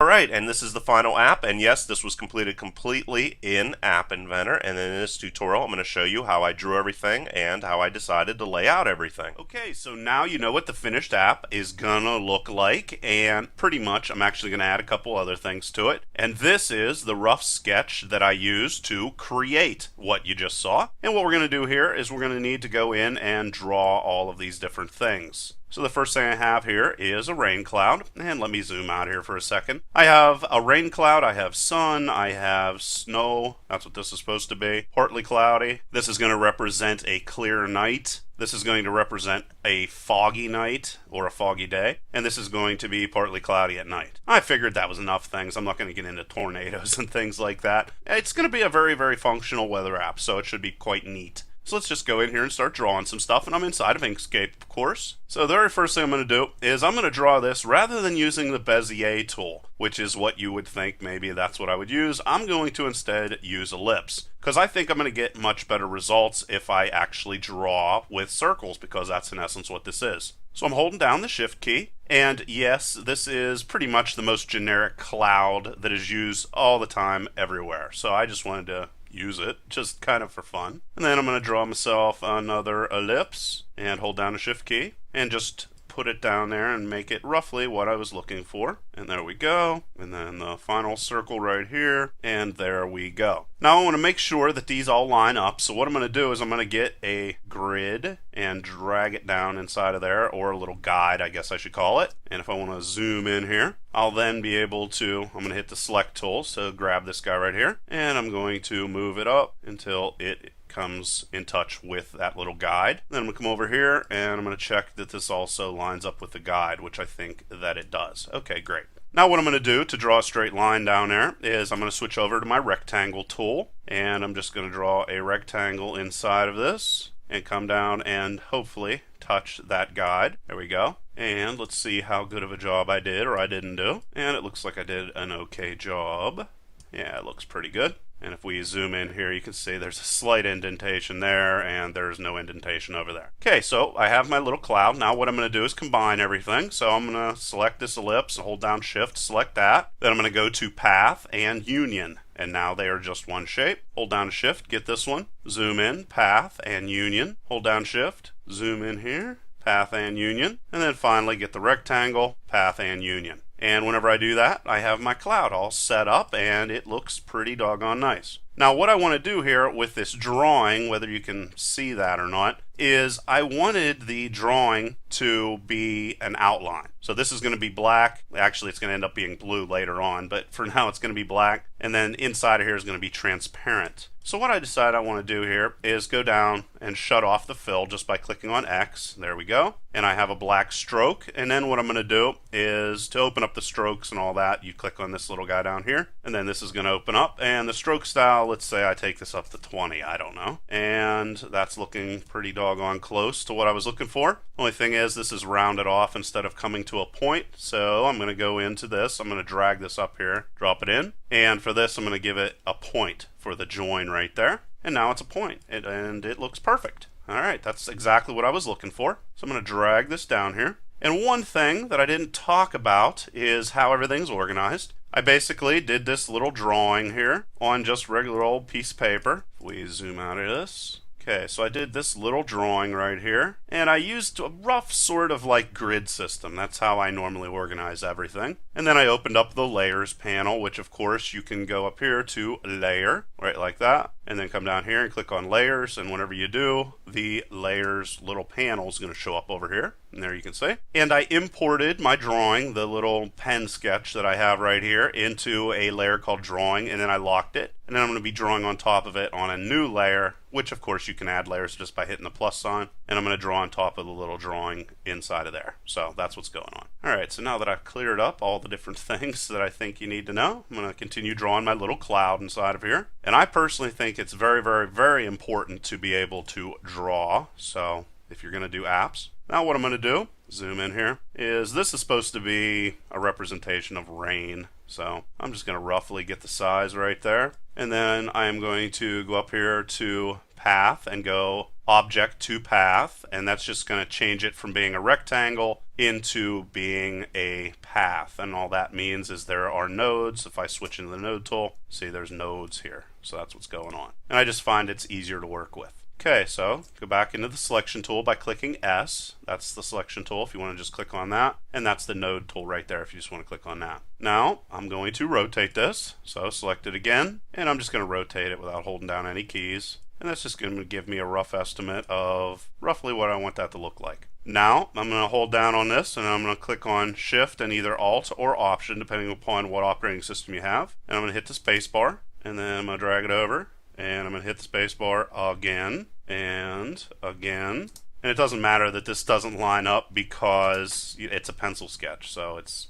Alright, and this is the final app, and yes, this was completed completely in App Inventor, and in this tutorial I'm going to show you how I drew everything and how I decided to lay out everything. Okay, so now you know what the finished app is going to look like, and pretty much I'm actually going to add a couple other things to it. And this is the rough sketch that I used to create what you just saw. And what we're going to do here is we're going to need to go in and draw all of these different things. So the first thing I have here is a rain cloud, and let me zoom out here for a second. I have a rain cloud, I have sun, I have snow, that's what this is supposed to be, partly cloudy. This is going to represent a clear night. This is going to represent a foggy night or a foggy day, and this is going to be partly cloudy at night. I figured that was enough things. I'm not going to get into tornadoes and things like that. It's going to be a very, very functional weather app, so it should be quite neat. So let's just go in here and start drawing some stuff, and I'm inside of Inkscape, of course. So the very first thing I'm going to do is I'm going to draw this rather than using the Bezier tool, which is what you would think maybe that's what I would use. I'm going to instead use ellipse, because I think I'm going to get much better results if I actually draw with circles, because that's in essence what this is. So I'm holding down the Shift key, and yes, this is pretty much the most generic cloud that is used all the time everywhere. So I just wanted to use it just kind of for fun. And then I'm going to draw myself another ellipse and hold down the Shift key and just put it down there and make it roughly what I was looking for. And there we go. And then the final circle right here, and there we go. Now I want to make sure that these all line up, so what I'm going to do is I'm going to get a grid and drag it down inside of there, or a little guide I guess I should call it. And if I want to zoom in here, I'll then be able to, I'm going to hit the select tool, so grab this guy right here, and I'm going to move it up until it comes in touch with that little guide. Then I'm going to come over here and I'm going to check that this also lines up with the guide, which I think that it does. Okay, great. Now what I'm going to do to draw a straight line down there is I'm going to switch over to my rectangle tool, and I'm just going to draw a rectangle inside of this and come down and hopefully touch that guide. There we go. And let's see how good of a job I did or I didn't do. And it looks like I did an okay job. Yeah, it looks pretty good. And if we zoom in here, you can see there's a slight indentation there, and there's no indentation over there. Okay, so I have my little cloud. Now what I'm going to do is combine everything. So I'm going to select this ellipse, hold down Shift, select that. Then I'm going to go to Path and Union. And now they are just one shape. Hold down Shift, get this one. Zoom in, Path and Union. Hold down Shift, zoom in here, Path and Union. And then finally get the rectangle, Path and Union. And whenever I do that, I have my cloud all set up, and it looks pretty doggone nice. Now what I want to do here with this drawing, whether you can see that or not, is I wanted the drawing to be an outline. So this is going to be black. Actually, it's going to end up being blue later on, but for now it's going to be black. And then inside of here is going to be transparent. So what I decide I want to do here is go down and shut off the fill just by clicking on X. There we go. And I have a black stroke. And then what I'm going to do is to open up the strokes and all that, you click on this little guy down here. And then this is going to open up. And the stroke style, let's say I take this up to 20, I don't know. And that's looking pretty doggone close to what I was looking for. Only thing is this is rounded off instead of coming to a point. So I'm going to go into this. I'm going to drag this up here, drop it in. And for this, I'm going to give it a point for the join right there. And now it's a point, and it looks perfect. All right, that's exactly what I was looking for. So I'm going to drag this down here. And one thing that I didn't talk about is how everything's organized. I basically did this little drawing here on just regular old piece of paper. If we zoom out of this. Okay, so I did this little drawing right here, and I used a rough sort of like grid system. That's how I normally organize everything. And then I opened up the layers panel, which of course you can go up here to layer, right like that, and then come down here and click on layers, and whenever you do, the layers little panel is going to show up over here. And there you can see. And I imported my drawing, the little pen sketch that I have right here, into a layer called drawing, and then I locked it. And then I'm going to be drawing on top of it on a new layer, which of course you can add layers just by hitting the plus sign. And I'm going to draw on top of the little drawing inside of there. So that's what's going on. All right, so now that I've cleared up all the different things that I think you need to know, I'm going to continue drawing my little cloud inside of here. And I personally think it's very, very, very important to be able to draw. So if you're going to do apps. Now what I'm going to do, zoom in here, is this is supposed to be a representation of rain. So I'm just going to roughly get the size right there. And then I am going to go up here to Path and go object to path, and that's just going to change it from being a rectangle into being a path. And all that means is there are nodes. If I switch into the node tool, see there's nodes here. So that's what's going on. And I just find it's easier to work with. Okay, so go back into the selection tool by clicking S. That's the selection tool if you want to just click on that. And that's the node tool right there if you just want to click on that. Now, I'm going to rotate this. So select it again, and I'm just going to rotate it without holding down any keys. And that's just going to give me a rough estimate of roughly what I want that to look like. Now, I'm going to hold down on this, and I'm going to click on Shift and either Alt or Option, depending upon what operating system you have. And I'm going to hit the space bar, and then I'm going to drag it over. And I'm going to hit the space bar again and again. And it doesn't matter that this doesn't line up because it's a pencil sketch. So it's,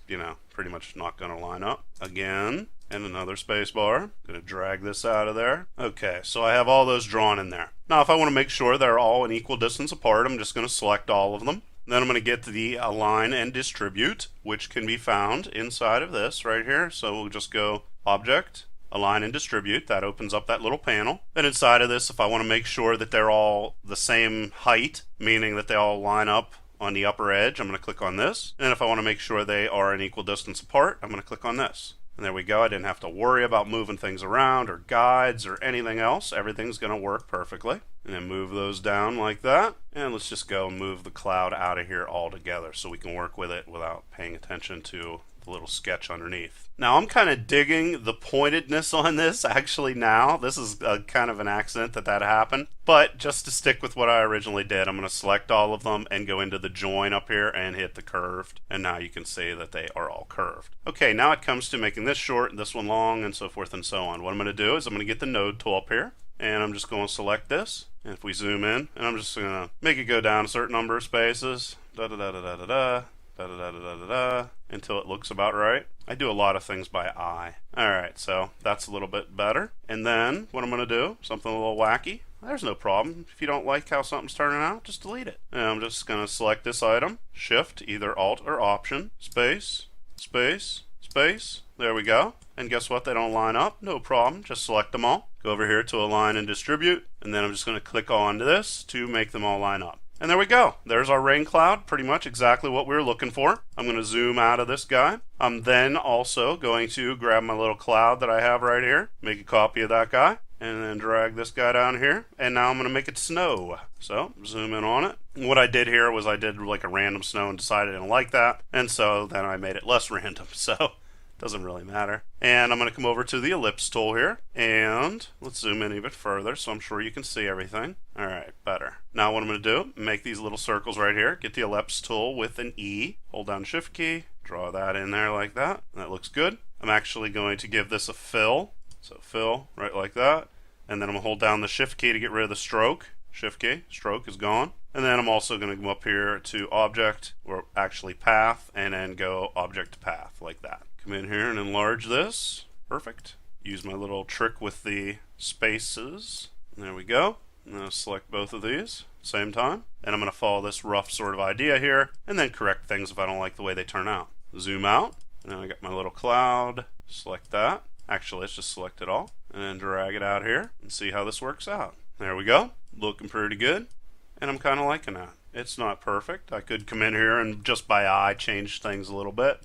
pretty much not going to line up. Again, and another space bar. Going to drag this out of there. Okay, so I have all those drawn in there. Now, if I want to make sure they're all an equal distance apart, I'm just going to select all of them. Then I'm going to get to the Align and Distribute, which can be found inside of this right here. So we'll just go Object, Align and Distribute. That opens up that little panel. Then inside of this, if I want to make sure that they're all the same height, meaning that they all line up on the upper edge, I'm going to click on this. And if I want to make sure they are an equal distance apart, I'm going to click on this. And there we go. I didn't have to worry about moving things around or guides or anything else. Everything's going to work perfectly. And then move those down like that. And let's just go and move the cloud out of here altogether so we can work with it without paying attention to the little sketch underneath. Now I'm kind of digging the pointedness on this actually now. This is kind of an accident that happened. But just to stick with what I originally did, I'm going to select all of them and go into the join up here and hit the curved. And now you can see that they are all curved. Okay, now it comes to making this short, this one long, and so forth and so on. What I'm going to do is I'm going to get the node tool up here. And I'm just going to select this. And if we zoom in, and I'm just going to make it go down a certain number of spaces. Until it looks about right. I do a lot of things by eye. Alright, so that's a little bit better. And then what I'm going to do, something a little wacky. There's no problem. If you don't like how something's turning out, just delete it. And I'm just going to select this item, Shift, either Alt or Option, space, space, space. There we go. And guess what? They don't line up. No problem. Just select them all. Go over here to Align and Distribute. And then I'm just going to click on this to make them all line up. And there we go. There's our rain cloud, pretty much exactly what we were looking for. I'm going to zoom out of this guy. I'm then also going to grab my little cloud that I have right here, make a copy of that guy, and then drag this guy down here. And now I'm going to make it snow. So zoom in on it. What I did here was I did like a random snow and decided I didn't like that. And so then I made it less random. So doesn't really matter. And I'm going to come over to the ellipse tool here, and let's zoom in even further so I'm sure you can see everything. Alright, better. Now what I'm going to do, make these little circles right here, get the ellipse tool with an E, hold down Shift key, draw that in there like that. That looks good. I'm actually going to give this a fill, so fill right like that, and then I'm going to hold down the Shift key to get rid of the stroke. Shift key, stroke is gone. And then I'm also going to go up here to Object, or actually Path, and then go Object to Path like that. Come in here and enlarge this. Perfect. Use my little trick with the spaces. There we go. I'm going to select both of these same time. And I'm going to follow this rough sort of idea here and then correct things if I don't like the way they turn out. Zoom out. And I got my little cloud. Select that. Actually, let's just select it all. And then drag it out here and see how this works out. There we go. Looking pretty good. And I'm kind of liking that. It's not perfect. I could come in here and just by eye change things a little bit.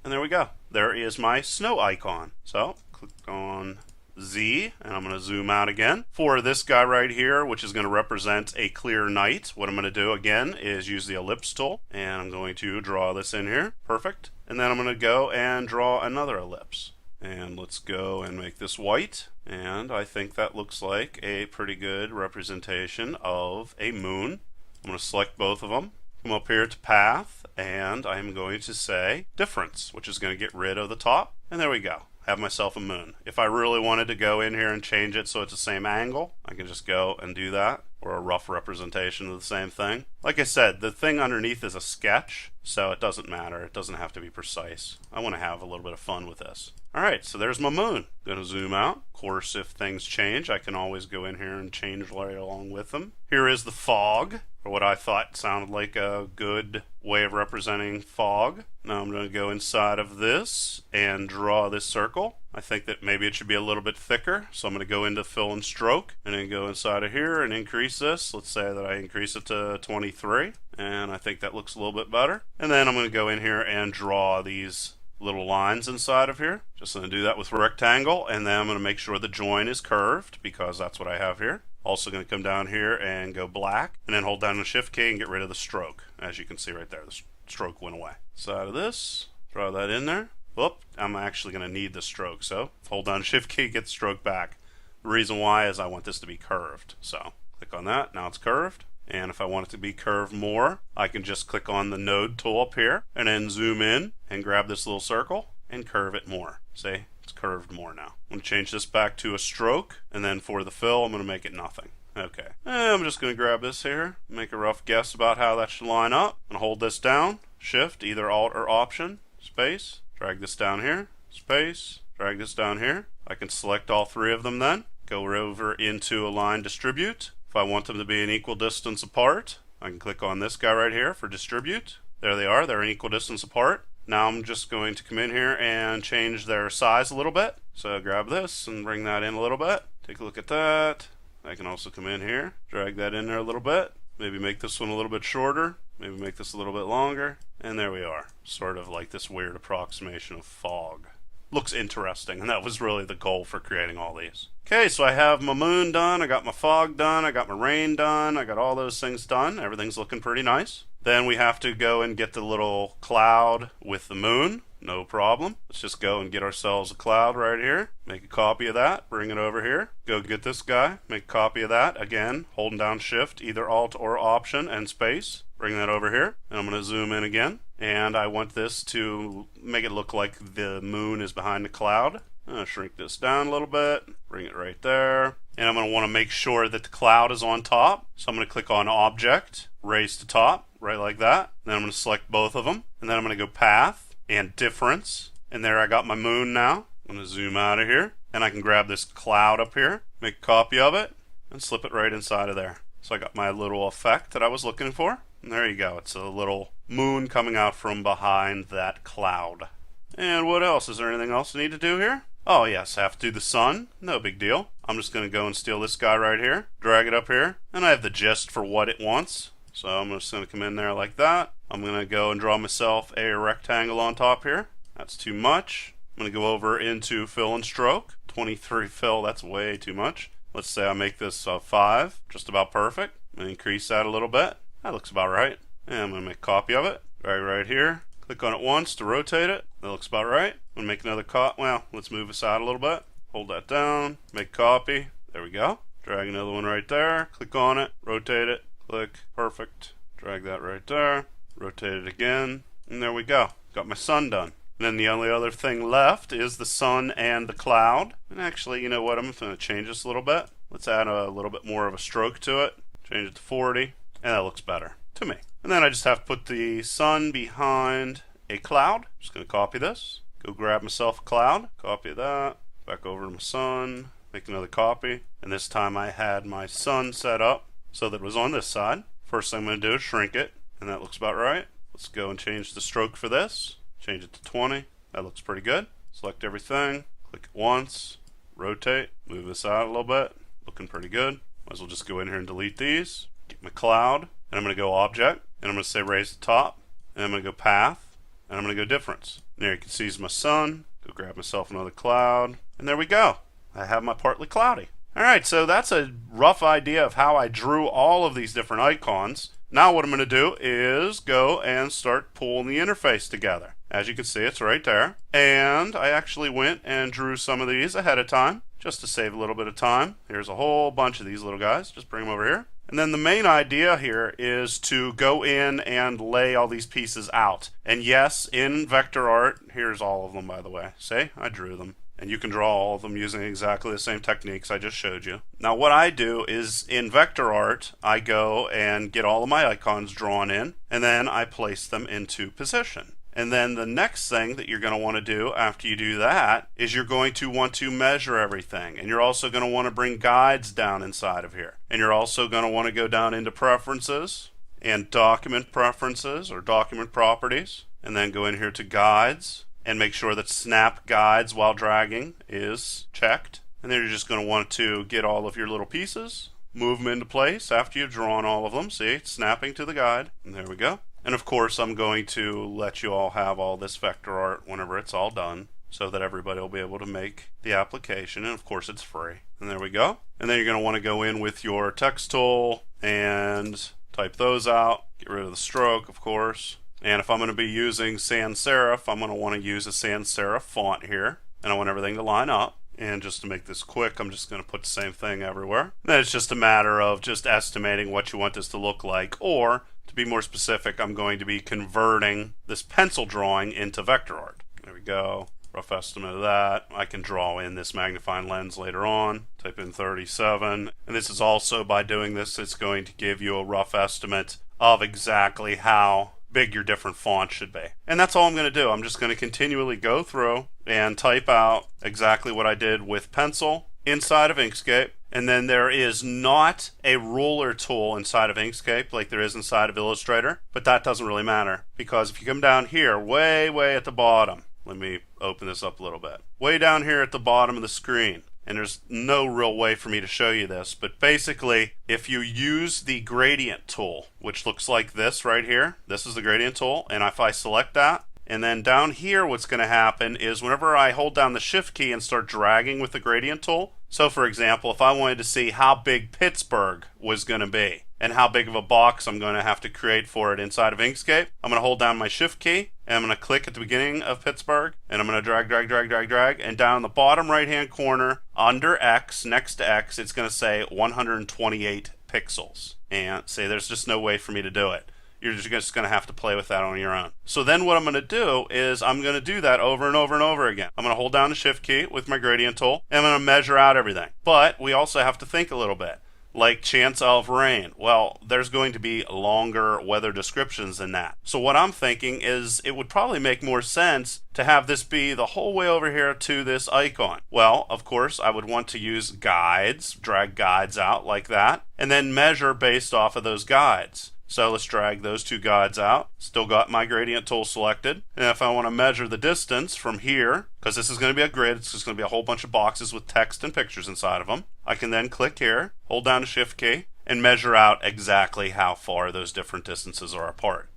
And there we go. There is my snow icon. So click on Z, and I'm going to zoom out again. For this guy right here, which is going to represent a clear night, what I'm going to do again is use the ellipse tool, and I'm going to draw this in here. Perfect. And then I'm going to go and draw another ellipse. And let's go and make this white. And I think that looks like a pretty good representation of a moon. I'm going to select both of them. Come up here to Path, and I'm going to say Difference, which is going to get rid of the top. And there we go. Have myself a moon. If I really wanted to go in here and change it so it's the same angle, I can just go and do that, or a rough representation of the same thing. Like I said, the thing underneath is a sketch, so it doesn't matter. It doesn't have to be precise. I want to have a little bit of fun with this. Alright, so there's my moon. Going to zoom out. Of course, if things change, I can always go in here and change right along with them. Here is the fog, or what I thought sounded like a good way of representing fog. Now I'm going to go inside of this and draw this circle. I think that maybe it should be a little bit thicker, so I'm going to go into fill and stroke and then go inside of here and increase this. Let's say that I increase it to 23, and I think that looks a little bit better. And then I'm going to go in here and draw these little lines inside of here. Just going to do that with rectangle, and then I'm going to make sure the join is curved because that's what I have here. Also going to come down here and go black, and then hold down the shift key and get rid of the stroke. As you can see right there, the stroke went away. Side of this, draw that in there. Whoop, I'm actually going to need the stroke, so hold down shift key, get the stroke back. The reason why is I want this to be curved. So click on that, now it's curved. And if I want it to be curved more, I can just click on the node tool up here and then zoom in and grab this little circle and curve it more. See, it's curved more now. I'm going to change this back to a stroke, and then for the fill, I'm going to make it nothing. Okay, and I'm just going to grab this here, make a rough guess about how that should line up, and hold this down, shift, either alt or option, space, drag this down here, space, drag this down here. I can select all three of them then, go over into Align Distribute. If I want them to be an equal distance apart, I can click on this guy right here for Distribute. There they are, they're an equal distance apart. Now I'm just going to come in here and change their size a little bit. So grab this and bring that in a little bit. Take a look at that. I can also come in here, drag that in there a little bit. Maybe make this one a little bit shorter. Maybe make this a little bit longer. And there we are. Sort of like this weird approximation of fog. Looks interesting, and that was really the goal for creating all these. Okay, so I have my moon done, I got my fog done, I got my rain done, I got all those things done. Everything's looking pretty nice. Then we have to go and get the little cloud with the moon. No problem. Let's just go and get ourselves a cloud right here. Make a copy of that, bring it over here. Go get this guy, make a copy of that. Again, holding down shift, either alt or option and space. Bring that over here, and I'm going to zoom in again. And I want this to make it look like the moon is behind the cloud. I'm going to shrink this down a little bit, bring it right there. And I'm going to want to make sure that the cloud is on top. So I'm going to click on Object, Raise to Top, right like that. And then I'm going to select both of them. And then I'm going to go Path and Difference. And there I got my moon now. I'm going to zoom out of here. And I can grab this cloud up here, make a copy of it, and slip it right inside of there. So I got my little effect that I was looking for. And there you go. It's a little moon coming out from behind that cloud. And what else? Is there anything else I need to do here? Oh yes, I have to do the sun. No big deal. I'm just going to go and steal this guy right here, drag it up here, and I have the gist for what it wants. So I'm just going to come in there like that. I'm going to go and draw myself a rectangle on top here. That's too much. I'm going to go over into fill and stroke. 23 fill, that's way too much. Let's say I make this 5, just about perfect. I'm going to increase that a little bit. That looks about right. And I'm going to make a copy of it. Drag right here. Click on it once to rotate it. That looks about right. I'm going to make another copy. Well, let's move this out a little bit. Hold that down. Make copy. There we go. Drag another one right there. Click on it. Rotate it. Click. Perfect. Drag that right there. Rotate it again. And there we go. Got my sun done. And then the only other thing left is the sun and the cloud. And actually, you know what? I'm going to change this a little bit. Let's add a little bit more of a stroke to it. Change it to 40. And that looks better to me. And then I just have to put the sun behind a cloud. Just going to copy this. Go grab myself a cloud. Copy that. Back over to my sun. Make another copy. And this time I had my sun set up so that it was on this side. First thing I'm going to do is shrink it. And that looks about right. Let's go and change the stroke for this. Change it to 20. That looks pretty good. Select everything. Click it once. Rotate. Move this out a little bit. Looking pretty good. Might as well just go in here and delete these. Get my cloud. And I'm going to go Object. And I'm going to say Raise to Top. And I'm going to go Path. And I'm going to go Difference. And there you can see is my sun. Go grab myself another cloud. And there we go. I have my partly cloudy. Alright, so that's a rough idea of how I drew all of these different icons. Now what I'm going to do is go and start pulling the interface together. As you can see, it's right there. And I actually went and drew some of these ahead of time, just to save a little bit of time. Here's a whole bunch of these little guys. Just bring them over here. And then the main idea here is to go in and lay all these pieces out. And yes, in vector art, here's all of them, by the way. See, I drew them. And you can draw all of them using exactly the same techniques I just showed you. Now what I do is in vector art, I go and get all of my icons drawn in, and then I place them into position. And then the next thing that you're going to want to do after you do that is you're going to want to measure everything. And you're also going to want to bring guides down inside of here. And you're also going to want to go down into preferences and document preferences or document properties. And then go in here to guides and make sure that snap guides while dragging is checked. And then you're just going to want to get all of your little pieces, move them into place after you've drawn all of them. See, it's snapping to the guide. And there we go. And of course, I'm going to let you all have all this vector art whenever it's all done, so that everybody will be able to make the application. And of course, it's free. And there we go. And then you're going to want to go in with your text tool and type those out. Get rid of the stroke, of course. And if I'm going to be using sans serif, I'm going to want to use a sans serif font here. And I want everything to line up. And just to make this quick, I'm just going to put the same thing everywhere. Then it's just a matter of just estimating what you want this to look like. Or, to be more specific, I'm going to be converting this pencil drawing into vector art. There we go. Rough estimate of that. I can draw in this magnifying lens later on. Type in 37. And this is also, by doing this, it's going to give you a rough estimate of exactly how big your different fonts should be. And that's all I'm going to do. I'm just going to continually go through and type out exactly what I did with pencil inside of Inkscape. And then there is not a ruler tool inside of Inkscape like there is inside of Illustrator, but that doesn't really matter, because if you come down here way at the bottom, let me open this up a little bit, way down here at the bottom of the screen, and there's no real way for me to show you this, but basically if you use the gradient tool, which looks like this right here, this is the gradient tool, and if I select that, and then down here what's going to happen is whenever I hold down the shift key and start dragging with the gradient tool, so for example, if I wanted to see how big Pittsburgh was going to be and how big of a box I'm going to have to create for it inside of Inkscape, I'm going to hold down my shift key and I'm going to click at the beginning of Pittsburgh and I'm going to drag, and down in the bottom right hand corner under X, next to X, it's going to say 128 pixels. And see, there's just no way for me to do it. You're just going to have to play with that on your own. So then what I'm going to do is I'm going to do that over and over and over again. I'm going to hold down the shift key with my gradient tool and I'm going to measure out everything. But we also have to think a little bit. Like chance of rain. Well, there's going to be longer weather descriptions than that. So what I'm thinking is it would probably make more sense to have this be the whole way over here to this icon. Well, of course, I would want to use guides, drag guides out like that, and then measure based off of those guides. So let's drag those two guides out. Still got my gradient tool selected. And if I want to measure the distance from here, because this is going to be a grid, it's just going to be a whole bunch of boxes with text and pictures inside of them, I can then click here, hold down the shift key, and measure out exactly how far those different distances are apart.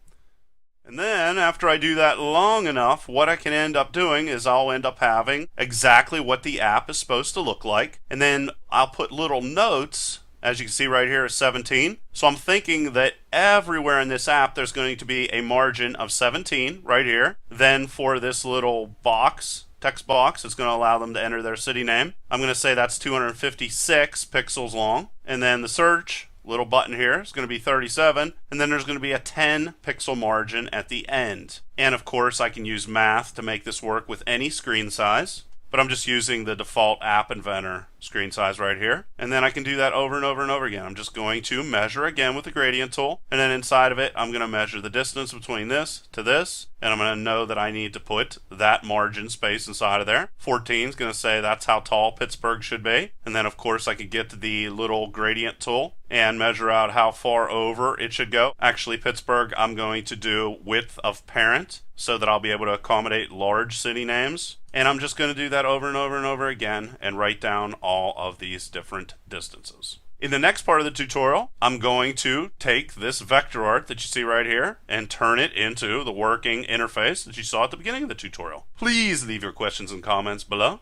And then after I do that long enough, what I can end up doing is I'll end up having exactly what the app is supposed to look like. And then I'll put little notes. As you can see right here is 17. So I'm thinking that everywhere in this app there's going to be a margin of 17 right here. Then for this little box, text box, it's going to allow them to enter their city name. I'm going to say that's 256 pixels long. And then the search little button here is going to be 37. And then there's going to be a 10 pixel margin at the end. And of course I can use math to make this work with any screen size. But I'm just using the default App Inventor screen size right here. And then I can do that over and over and over again. I'm just going to measure again with the gradient tool. And then inside of it, I'm going to measure the distance between this to this. And I'm going to know that I need to put that margin space inside of there. 14 is going to say that's how tall Pittsburgh should be. And then, of course, I could get to the little gradient tool and measure out how far over it should go. Actually, Pittsburgh, I'm going to do width of parent so that I'll be able to accommodate large city names. And I'm just going to do that over and over and over again and write down all of these different distances. In the next part of the tutorial, I'm going to take this vector art that you see right here and turn it into the working interface that you saw at the beginning of the tutorial. Please leave your questions and comments below.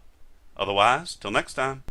Otherwise, till next time.